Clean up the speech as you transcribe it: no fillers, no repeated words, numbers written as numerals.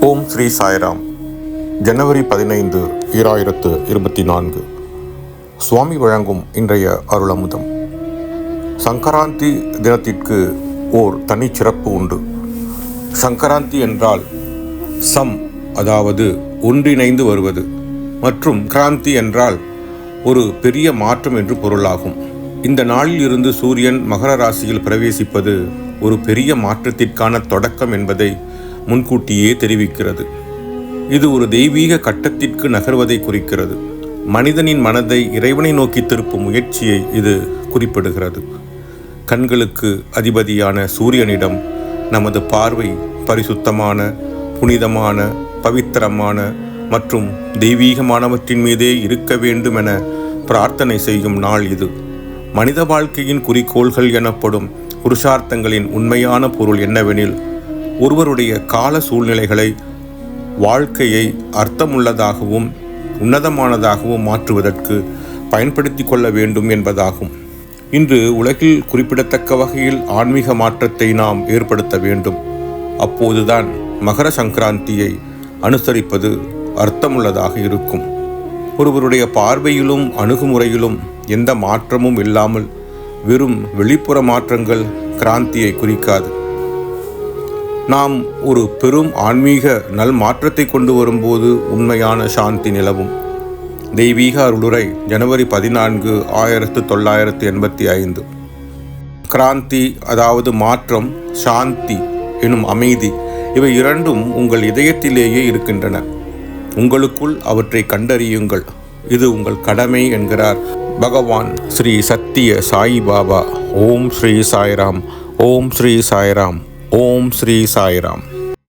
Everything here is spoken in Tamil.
ஓம் ஸ்ரீ சாய்ராம். ஜனவரி 15, 2024. சுவாமி வழங்கும் இன்றைய அருளமுதம். சங்கராந்தி தினத்திற்கு ஓர் தனிச்சிறப்பு உண்டு. சங்கராந்தி என்றால் சம், அதாவது ஒன்றிணைந்து வருவது, மற்றும் கிராந்தி என்றால் ஒரு பெரிய மாற்றம் என்று பொருளாகும். இந்த நாளில் இருந்து சூரியன் மகர ராசியில் பிரவேசிப்பது ஒரு பெரிய மாற்றத்திற்கான தொடக்கம் என்பதை முன்கூட்டியே தெரிவிக்கிறது. இது ஒரு தெய்வீக கட்டத்திற்கு நகர்வதை குறிக்கிறது. மனிதனின் மனதை இறைவனை நோக்கி திருப்பும் முயற்சியை இது குறிப்பிடுகிறது. கண்களுக்கு அதிபதியான சூரியனிடம் நமது பார்வை பரிசுத்தமான, புனிதமான, பவித்திரமான மற்றும் தெய்வீகமானவற்றின் மீதே இருக்க வேண்டும் என பிரார்த்தனை செய்யும் நாள் இது. மனித வாழ்க்கையின் குறிக்கோள்கள் எனப்படும் புருஷார்த்தங்களின் உண்மையான பொருள் என்னவெனில், ஒருவருடைய கால சூழ்நிலைகளை வாழ்க்கையை அர்த்தமுள்ளதாகவும் உன்னதமானதாகவும் மாற்றுவதற்கு பயன்படுத்தி கொள்ள வேண்டும் என்பதாகும். இன்று உலகில் குறிப்பிடத்தக்க வகையில் ஆன்மீக மாற்றத்தை நாம் ஏற்படுத்த வேண்டும். அப்போதுதான் மகர சங்கராந்தியை அனுசரிப்பது அர்த்தமுள்ளதாக இருக்கும். ஒருவருடைய பார்வையிலும் அணுகுமுறையிலும் எந்த மாற்றமும் இல்லாமல் வெறும் வெளிப்புற மாற்றங்கள் கிராந்தியை குறிக்காது. நாம் ஒரு பெரும் ஆன்மீக நல் மாற்றத்தை கொண்டு வரும்போது உண்மையான சாந்தி நிலவும். தெய்வீக அருளுரை, ஜனவரி 14, 1985. கிராந்தி அதாவது மாற்றம், சாந்தி எனும் அமைதி, இவை இரண்டும் உங்கள் இதயத்திலேயே இருக்கின்றன. உங்களுக்குள் அவற்றை கண்டறியுங்கள். இது உங்கள் கடமை என்கிறார் பகவான் ஸ்ரீ சத்திய சாயி பாபா. ஓம் ஸ்ரீ சாய்ராம். ஓம் ஸ்ரீ சாய்ராம். ஓம் ஸ்ரீ சாய்ராம்.